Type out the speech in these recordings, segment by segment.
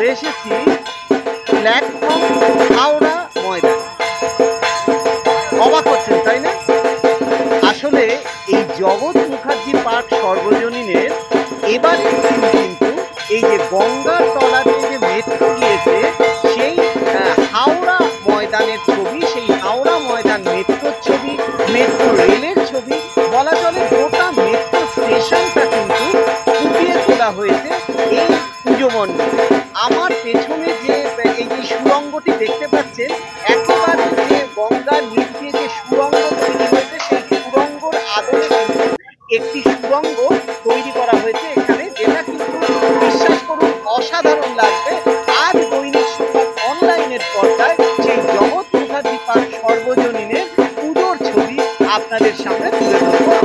চলে এসেছি প্ল্যাটফর্ম হাওড়া ময়দান। অবাক হচ্ছেন তাই না? আসলে এই জগৎ মুখার্জি পার্ক সর্বজনীনের এবারের থিম কিন্তু এই যে গঙ্গার তলা দিয়ে যে মেট্রো গিয়েছে সেই হাওড়া ময়দানের ছবি, সেই হাওড়া ময়দান মেট্রোর ছবি, মেট্রো রেলের ছবি, বলা চলে গোটা মেট্রো স্টেশনটা কিন্তু ফুটিয়ে তোলা হয়েছে এই পুজো মণ্ডপে। আমার পেছনে যে এই যে সুড়ঙ্গটি দেখতে পাচ্ছেন, একেবারে যে গঙ্গার নিচ দিয়ে যে সুড়ঙ্গ তৈরি হয়েছে সেই সুড়ঙ্গর আদলে কিন্তু একটি সুড়ঙ্গ তৈরি করা হয়েছে এখানে, যেটা কিন্তু বিশ্বাস করুন অসাধারণ লাগবে। আজ দৈনিক সংবাদ অনলাইনের পর্দায় সেই জগৎ মুখার্জি পার্ক সর্বজনীনের পুজোর ছবি আপনাদের সামনে তুলে ধরবো।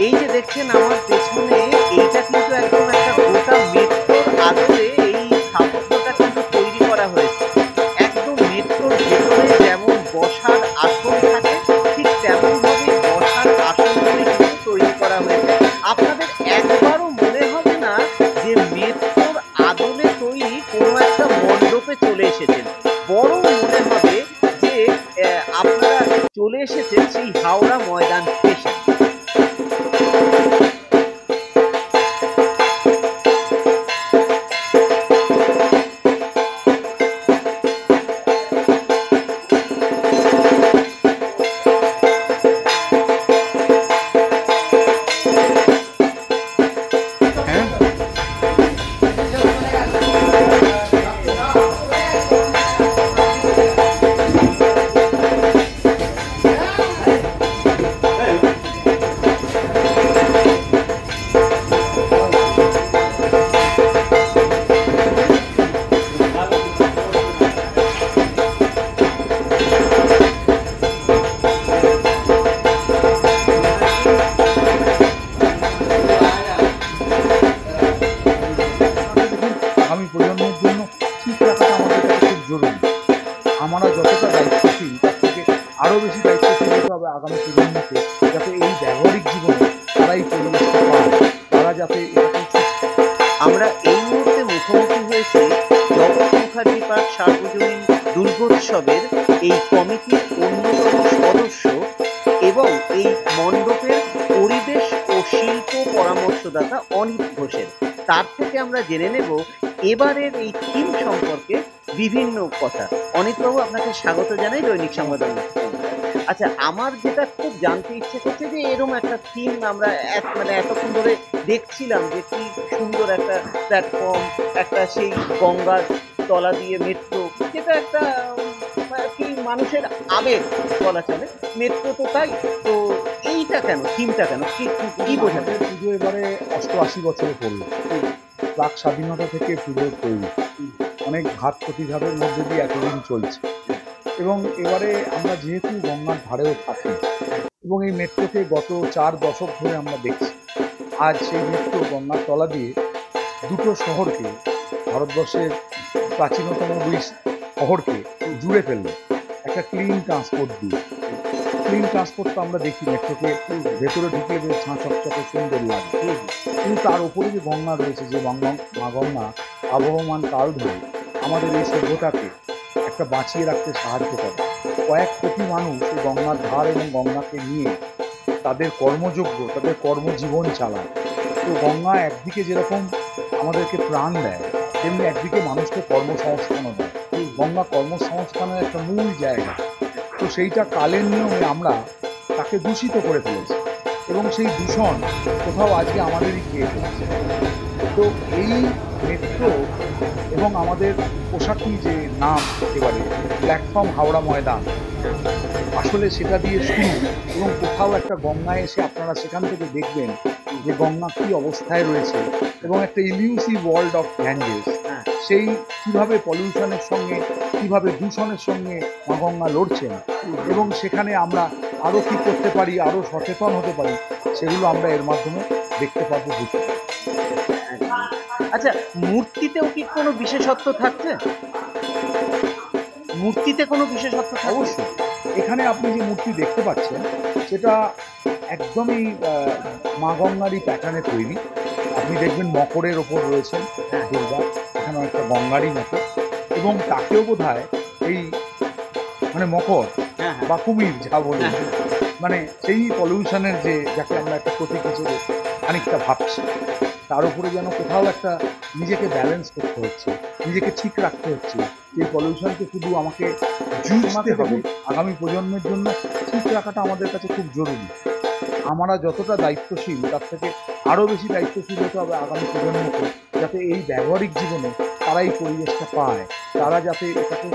এই যে দেখছেন আমার পেছনে, এইটা কিন্তু একদম একটা গোটা মেট্রোর আদলে এই স্থাপত্যটা কিন্তু তৈরি করা হয়েছে। একদম মেট্রোর ভেতরে যেমন বসার আসন থাকে ঠিক তেমন ভাবে বসার আসনগুলি কিন্তু তৈরি করা হয়েছে। আপনাদের একবারও মনে হবে না যে মেট্রোর আদলে তৈরি কোনো একটা মণ্ডপে চলে এসেছেন, বরং মনে হবে যে আপনারা চলে এসেছেন সেই হাওড়া ময়দান স্টেশন। আগামী প্রজন্মের জন্য ঠিক রাখাটা আমাদের কাছে খুব জরুরি। আমরা যতটা দায়িত্বশীল তার থেকে আরও বেশি দায়িত্বশীল হতে হবে আগামী প্রজন্মকে, যাতে এই ব্যবহারিক জীবনে তারা এই পরিবেশটা পায়, তারা যাতে আমরা এই মুহূর্তে মুখোমুখি হয়েছি জগৎ মুখার্জি পার্ক সার্বজনীন দুর্গোৎসবের এই কমিটির অন্যতম সদস্য এবং এই মণ্ডপের পরিবেশ ও শিল্প পরামর্শদাতা অনিত ঘোষের। তার থেকে আমরা জেনে নেব এবারের এই থিম সম্পর্কে বিভিন্ন কথা। অনিতবাবু, আপনাকে স্বাগত জানাই দৈনিক সংবাদ অনুষ্ঠানে। আচ্ছা, আমার যেটা খুব জানতে ইচ্ছে করছে যে এরকম একটা থিম আমরা এতক্ষণ ধরে দেখছিলাম যে কি সুন্দর একটা প্ল্যাটফর্ম, একটা সেই গঙ্গার তলা দিয়ে মেট্রো, যেটা একটা কি মানুষের আবেগ বলা চলে। মেট্রো তো তাই, তো এইটা কেন, থিমটা কেন, কি বোঝাতে? পুজো এবারে 88 বছরে পড়লো। প্রাক স্বাধীনতা থেকে পুজো তৈরি, অনেক ঘাত প্রতিঘাতের মধ্যে দিয়ে এতদিন চলছে। এবং এবারে আমরা যেহেতু গঙ্গার ধারেও থাকি এবং এই মেট্রোকে গত 4 দশক ধরে আমরা দেখছি, আজ সেই মেট্রো গঙ্গার তলা দিয়ে দুটো শহরকে, ভারতবর্ষের প্রাচীনতম 2 শহরকে জুড়ে ফেললো একটা ক্লিন ট্রান্সপোর্ট দিয়ে। ক্লিন ট্রান্সপোর্ট তো আমরা দেখি মেট্রোকে ভেতরে ঢুকলে বেশ ঝাঁ চকচকে সুন্দর লাগে, কিন্তু তার উপরে যে গঙ্গা রয়েছে, যে মা গঙ্গা আবহমান কাল ধরে আমাদের এই সভ্যতাকে একটা বাঁচিয়ে রাখতে সাহায্য করে। কয়েক কোটি মানুষ এই গঙ্গার ধার এবং গঙ্গাকে নিয়ে তাদের কর্মযোগ্য, তাদের কর্মজীবন চালায়। তো গঙ্গা একদিকে যেরকম আমাদেরকে প্রাণ দেয়, তেমনি একদিকে মানুষকে কর্মসংস্থানও দেয়। গঙ্গা কর্মসংস্থানের একটা মূল জায়গা। তো সেইটা কালের নিয়মে আমরা তাকে দূষিত করে ফেলেছি এবং সেই দূষণ কোথাও আজকে আমাদেরই খেয়ে ফেলেছে। তো এই মেট্রো এবং আমাদের পোশাকি যে নাম এবারে প্ল্যাটফর্ম হাওড়া ময়দান, আসলে সেটা দিয়ে শুরু এবং কোথাও একটা গঙ্গায় এসে আপনারা সেখান থেকে দেখবেন যে গঙ্গা কী অবস্থায় রয়েছে এবং একটা ইলিউসিভ ওয়ার্ল্ড অফ গ্যাঞ্জেস, সেই কীভাবে পলিউশনের সঙ্গে, কীভাবে দূষণের সঙ্গে মা গঙ্গা লড়ছেন এবং সেখানে আমরা আরও কী করতে পারি, আরও সচেতন হতে পারি, সেগুলো আমরা এর মাধ্যমে দেখতে পারবো, বুঝতে পারবো। আচ্ছা, মূর্তিতেও কি কোনো বিশেষত্ব থাকছে? মূর্তিতে কোনো বিশেষত্ব থাকছে? অবশ্যই এখানে আপনি যে মূর্তি দেখতে পাচ্ছেন সেটা একদমই মা গঙ্গারই প্যাটার্নে তৈরি। আপনি দেখবেন মকরের ওপর রয়েছেন দুর্গা, এখানে একটা গঙ্গারই মতো, এবং তাকেও বোধহয় এই মানে মকর হ্যাঁ, হ্যাঁ। বা কুমির যা বলি, মানে সেই পলিউশনের যে যাকে আমরা একটা প্রতীক হিসেবে খানিকটা ভাবছি, তার উপরে যেন কোথাও একটা নিজেকে ব্যালেন্স করতে হচ্ছে, নিজেকে ঠিক রাখতে হচ্ছে। এই পলিউশনকে শুধু আমাকে জুঝতে হবে, আগামী প্রজন্মের জন্য ঠিক রাখাটা আমাদের কাছে খুব জরুরি। আমরা যতটা দায়িত্বশীল তার থেকে আরও বেশি দায়িত্বশীল হতে হবে আগামী প্রজন্মকে, যাতে এই ব্যবহারিক জীবনে তারা এই পরিবেশটা পায়, তারা যাতে এটাকে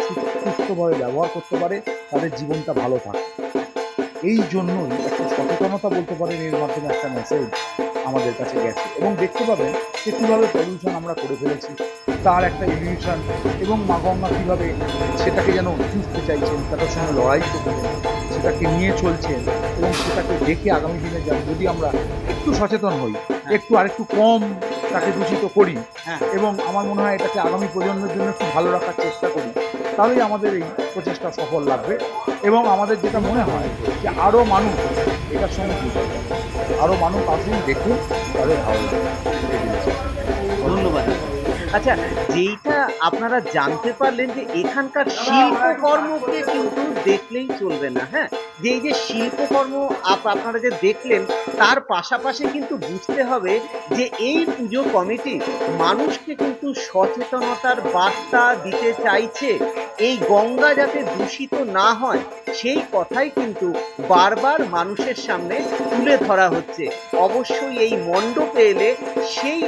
সুস্থভাবে ব্যবহার করতে পারে, তাদের জীবনটা ভালো থাকে। এই জন্যই একটা সচেতনতা বলতে পারেন, এর মাধ্যমে একটা মেসেজ আমাদের কাছে গেছে, এবং দেখতে পাবেন যে কীভাবে পলিউশন আমরা করে ফেলেছি, তার একটা ইলিউশন, এবং মা গঙ্গা কীভাবে সেটাকে যেন চুষতে চাইছেন, তাদের সঙ্গে লড়াই করছেন, সেটাকে নিয়ে চলছেন, এবং সেটাকে দেখে আগামী দিনে যদি আমরা একটু সচেতন হই, আরেকটু কম তাকে দূষিত করি, এবং আমার মনে হয় এটাকে আগামী প্রজন্মের জন্য একটু ভালো রাখার চেষ্টা করি, তাহলেই আমাদের এই প্রচেষ্টা সফল লাগবে। এবং আমাদের যেটা মনে হয় যে আরও মানুষ এটার সঙ্গে যুক্ত, আরও মানুষ আসুন, দেখুন, তাদের ভালো লাগবে। ধন্যবাদ। আচ্ছা, যেইটা আপনারা জানতে পারলেন যে এখানকার শিল্পকর্মকে কিন্তু দেখলেই চলবে না, হ্যাঁ, যে এই যে শিল্পকর্ম আপনারা যে দেখলেন, তার পাশাপাশি কিন্তু বুঝতে হবে যে এই পুজো কমিটি মানুষকে কিন্তু সচেতনতার বার্তা দিতে চাইছে। এই গঙ্গা যাতে দূষিত না হয় সেই কথাই কিন্তু বারবার মানুষের সামনে তুলে ধরা হচ্ছে। অবশ্যই এই মণ্ডপে এলে সেই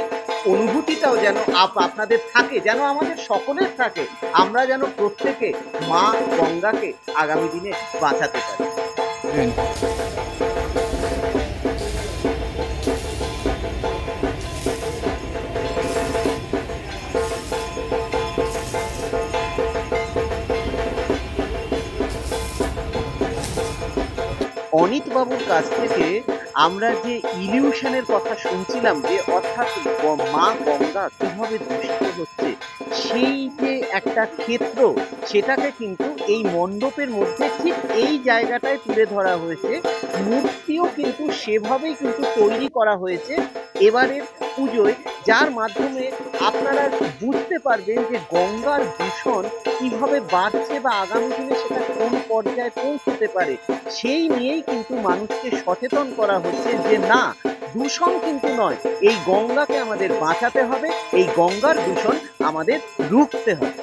অনুভূতিটাও যেন আপনাদের থাকে, যেন আমাদের সকলের থাকে, আমরা যেন প্রত্যেকে মা গঙ্গাকে আগামী দিনে বাঁচাতে পারি। অনিত বাবুর কাছ থেকে আমরা যে ইলিউশনের কথা শুনছিলাম, যে অর্থাৎ মা গঙ্গা কিভাবে দূষিত হচ্ছে, সেই যে একটা ক্ষেত্র, সেটাকে কিন্তু এই মণ্ডপের মধ্যে ঠিক এই জায়গাটায় তুলে ধরা হয়েছে। মূর্তিও কিন্তু সেভাবেই কিন্তু তৈরি করা হয়েছে এবারের পুজোয়, যার মাধ্যমে আপনারা বুঝতে পারবেন যে গঙ্গার দূষণ কিভাবে বাড়ছে বা আগামী দিনে সেটা কোন পর্যায়ে পৌঁছতে পারে, সেই নিয়েই কিন্তু মানুষকে সচেতন করা হচ্ছে যে না, দূষণ কিন্তু নয়, এই গঙ্গাকে আমাদের বাঁচাতে হবে, এই গঙ্গার দূষণ আমাদের রুখতে হবে।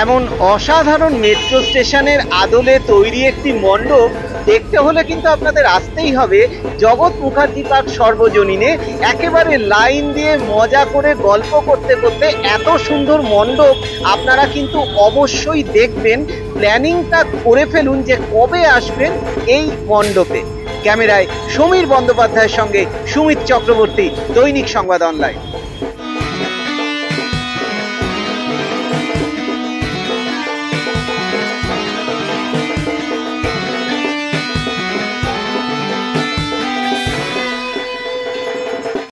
এমন অসাধারণ মেট্রো স্টেশনের আদলে তৈরি একটি মণ্ডপ দেখতে হলে কিন্তু আপনাদের আসতেই হবে জগৎ মুখার্জি পার্ক সর্বজনীনে। একেবারে লাইন দিয়ে মজা করে গল্প করতে করতে এত সুন্দর মণ্ডপ আপনারা কিন্তু অবশ্যই দেখবেন। প্ল্যানিংটা করে ফেলুন যে কবে আসবেন এই মণ্ডপে। ক্যামেরায় সমীর বন্দ্যোপাধ্যায়ের সঙ্গে সুমিত চক্রবর্তী, দৈনিক সংবাদ অনলাইন।